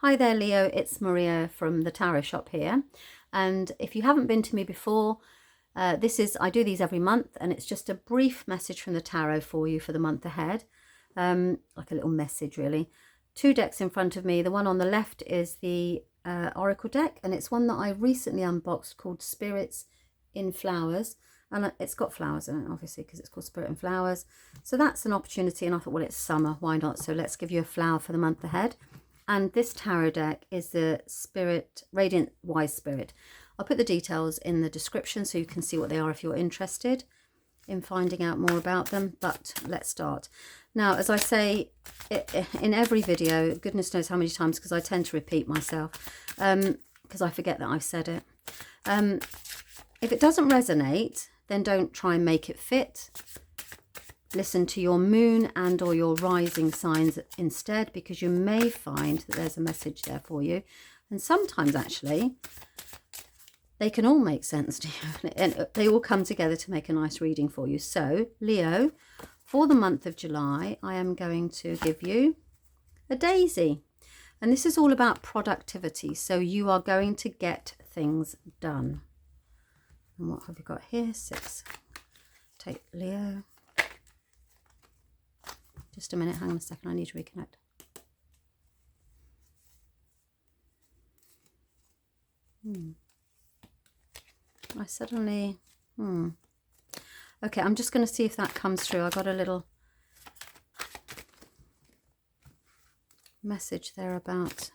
Hi there, Leo. It's Maria from the Tarot Shop here. And if you haven't been to me before, I do these every month, and it's just a brief message from the tarot for you for the month ahead. Like a little message, really. Two decks in front of me. The one on the left is the Oracle deck, and it's one that I recently unboxed called Spirits in Flowers. And it's got flowers in it, obviously, because it's called Spirit and Flowers. So that's an opportunity, and I thought, well, it's summer, why not? So let's give you a flower for the month ahead. And this tarot deck is the Spirit, Radiant Wise Spirit. I'll put the details in the description so you can see what they are if you're interested in finding out more about them. But let's start. Now, as I say in every video, goodness knows how many times, because I tend to repeat myself, because I forget that I've said it. If it doesn't resonate, then don't try and make it fit. Listen to your moon and or your rising signs instead, because you may find that there's a message there for you. And sometimes actually they can all make sense to you, and they all come together to make a nice reading for you. So Leo, for the month of July, I am going to give you a daisy, and this is all about productivity. So you are going to get things done. And what have you got here? 6. Take Leo. Just a minute, hang on a second, I need to reconnect. I suddenly, Okay, I'm just going to see if that comes through. I got a little message there about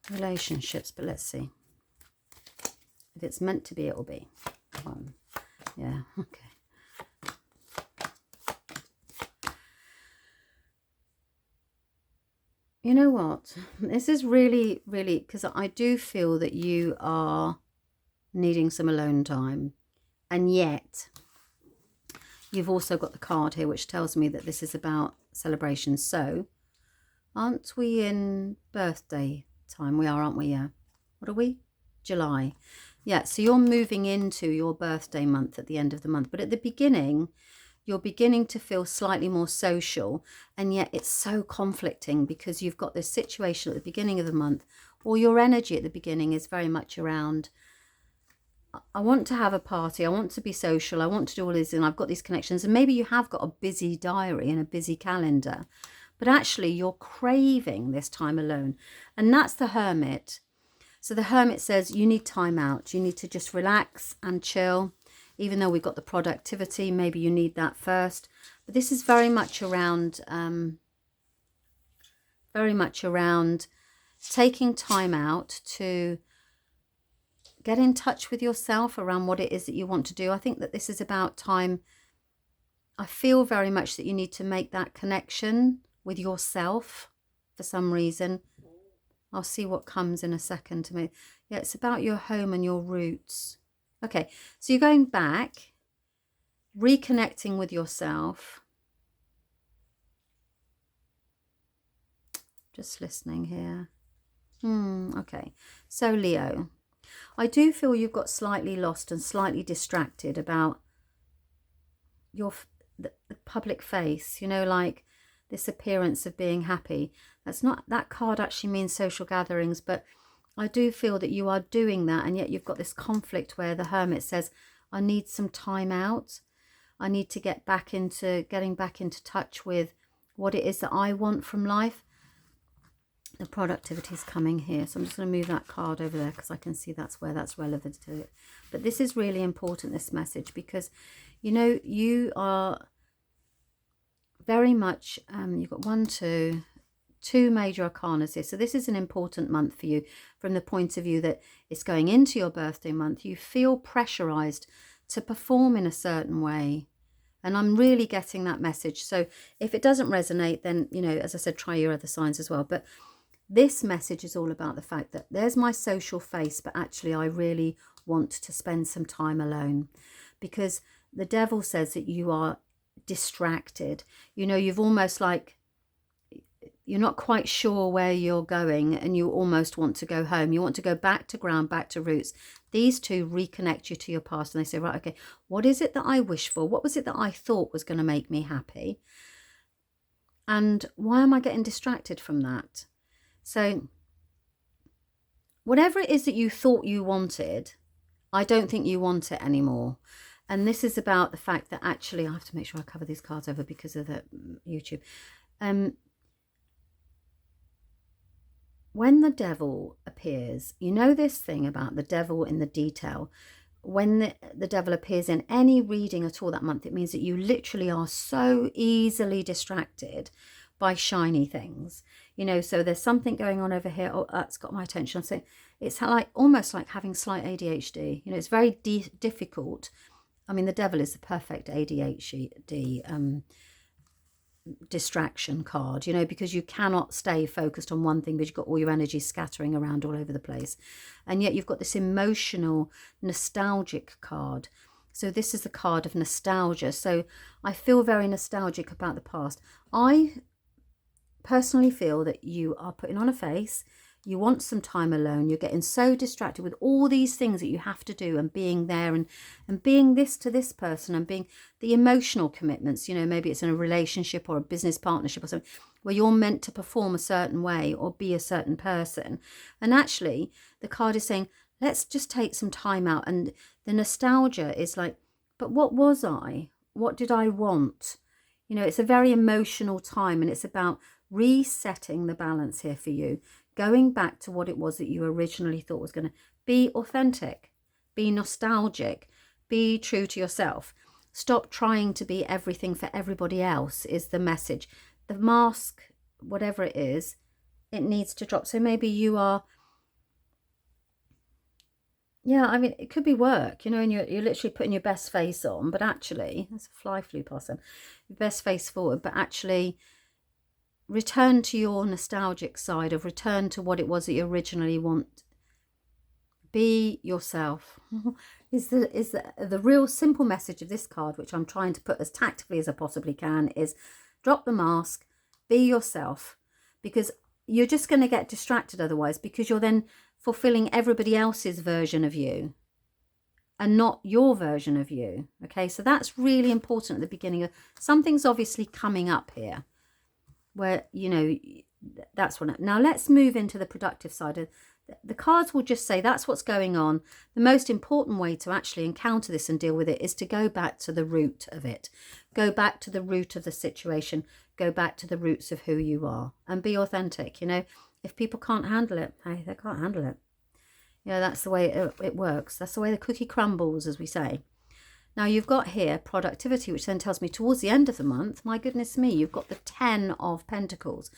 relationships, but let's see. If it's meant to be, it will be. Yeah, okay. You know what? This is really, because I do feel that you are needing some alone time. And yet, you've also got the card here, which tells me that this is about celebration. So, aren't we in birthday time? We are, aren't we? Yeah. What are we? July. Yeah, so you're moving into your birthday month at the end of the month. But at the beginning, you're beginning to feel slightly more social, and yet it's so conflicting because you've got this situation at the beginning of the month, or your energy at the beginning is very much around, I want to have a party, I want to be social, I want to do all this, and I've got these connections. And maybe you have got a busy diary and a busy calendar, but actually you're craving this time alone. And that's the Hermit. So the Hermit says you need time out, you need to just relax and chill. Even though we've got the productivity, maybe you need that first. But this is very much around taking time out to get in touch with yourself around what it is that you want to do. I think that this is about time. I feel very much that you need to make that connection with yourself for some reason. I'll see what comes in a second to me. Yeah, it's about your home and your roots. Okay, so you're going back, reconnecting with yourself. Just listening here. Okay, so Leo, I do feel you've got slightly lost and slightly distracted about the public face, you know, like this appearance of being happy. That card actually means social gatherings, but I do feel that you are doing that, and yet you've got this conflict where the Hermit says, I need some time out. I need to getting back into touch with what it is that I want from life. The productivity is coming here. So I'm just going to move that card over there because I can see that's where that's relevant to it. But this is really important, this message, because, you know, you are very much, you've got 2 major arcanas here. So this is an important month for you from the point of view that it's going into your birthday month. You feel pressurized to perform in a certain way. And I'm really getting that message. So if it doesn't resonate, then, you know, as I said, try your other signs as well. But this message is all about the fact that there's my social face, but actually I really want to spend some time alone, because the devil says that you are distracted. You know, you've almost like, you're not quite sure where you're going, and you almost want to go home. You want to go back to ground, back to roots. These two reconnect you to your past, and they say, right, okay, what is it that I wish for? What was it that I thought was going to make me happy? And why am I getting distracted from that? So whatever it is that you thought you wanted, I don't think you want it anymore. And this is about the fact that actually, I have to make sure I cover these cards over because of the YouTube. When the devil appears, you know this thing about the devil in the detail. When the devil appears in any reading at all that month, it means that you literally are so easily distracted by shiny things. You know, so there's something going on over here. Oh, that's got my attention. So it's like almost like having slight ADHD. You know, it's very difficult. I mean, the devil is the perfect ADHD distraction card, you know, because you cannot stay focused on one thing because you've got all your energy scattering around all over the place. And yet you've got this emotional, nostalgic card. So this is the card of nostalgia. So I feel very nostalgic about the past. I personally feel that you are putting on a face. You want some time alone. You're getting so distracted with all these things that you have to do and being there and being this to this person and being the emotional commitments. You know, maybe it's in a relationship or a business partnership or something where you're meant to perform a certain way or be a certain person. And actually, the card is saying, let's just take some time out. And the nostalgia is like, but what was I? What did I want? You know, it's a very emotional time, and it's about resetting the balance here for you. Going back to what it was that you originally thought was going to be authentic, be nostalgic, be true to yourself. Stop trying to be everything for everybody else is the message. The mask, whatever it is, it needs to drop. So maybe you are, yeah, I mean, it could be work, you know, and you're literally putting your best face on, but actually, that's a fly flew possum, your best face forward, but actually return to your nostalgic side of return to what it was that you originally want. Be yourself is the real simple message of this card, which I'm trying to put as tactfully as I possibly can, is drop the mask, be yourself, because you're just going to get distracted otherwise, because you're then fulfilling everybody else's version of you and not your version of you. Okay, so that's really important at the beginning of something's obviously coming up here where, you know, that's what. Now let's move into the productive side. The cards will just say that's what's going on. The most important way to actually encounter this and deal with it is to go back to the root of it. Go back to the root of the situation. Go back to the roots of who you are and be authentic. You know, if people can't handle it, hey, they can't handle it. You know, that's the way it works. That's the way the cookie crumbles, as we say. Now you've got here productivity, which then tells me towards the end of the month, my goodness me, you've got the 10 of Pentacles.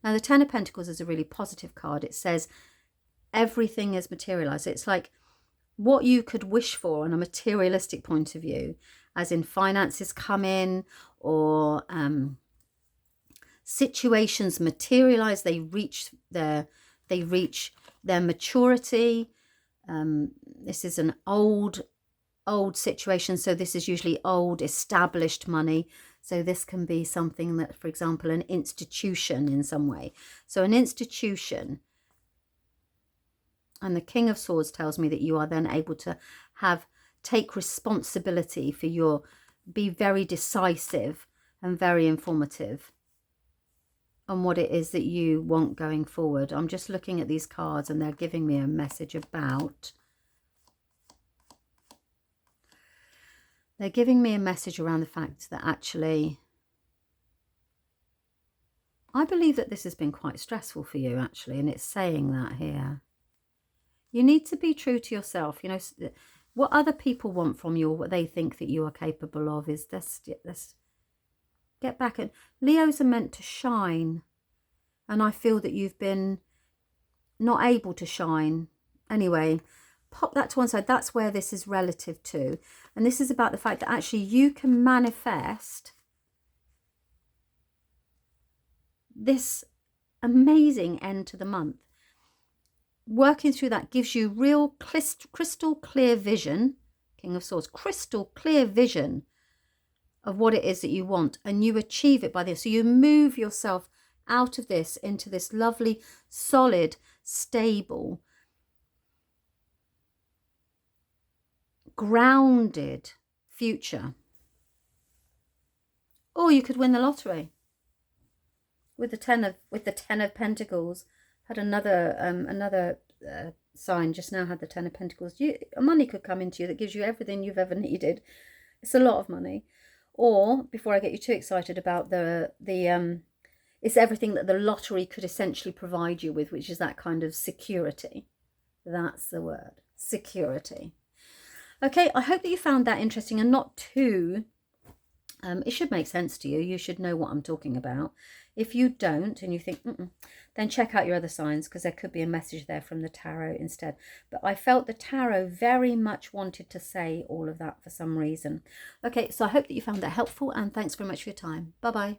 Now the 10 of Pentacles is a really positive card. It says everything is materialized. It's like what you could wish for on a materialistic point of view, as in finances come in, or situations materialize. They reach their maturity. This is an old situation, so this is usually old established money. So this can be something that, for example, an institution in some way. So an institution, and the King of Swords tells me that you are then able to take responsibility for be very decisive and very informative on what it is that you want going forward. I'm just looking at these cards and they're giving me a message about, they're giving me a message around the fact that actually, I believe that this has been quite stressful for you actually, and it's saying that here. You need to be true to yourself. You know, what other people want from you, or what they think that you are capable of, is this get back. And Leos are meant to shine, and I feel that you've been not able to shine. Anyway, pop that to one side. That's where this is relative to. And this is about the fact that actually you can manifest this amazing end to the month. Working through that gives you real crystal clear vision, King of Swords, crystal clear vision of what it is that you want, and you achieve it by this. So you move yourself out of this into this lovely, solid, stable, grounded future. Or you could win the lottery with the 10 of Pentacles. Had another sign just now, had the Ten of Pentacles. Money could come into you that gives you everything you've ever needed. It's a lot of money. Or, before I get you too excited about it's everything that the lottery could essentially provide you with, which is that kind of security. That's the word, security. Okay, I hope that you found that interesting and not too... it should make sense to you. You should know what I'm talking about. If you don't and you think, then check out your other signs, because there could be a message there from the tarot instead. But I felt the tarot very much wanted to say all of that for some reason. Okay, so I hope that you found that helpful, and thanks very much for your time. Bye-bye.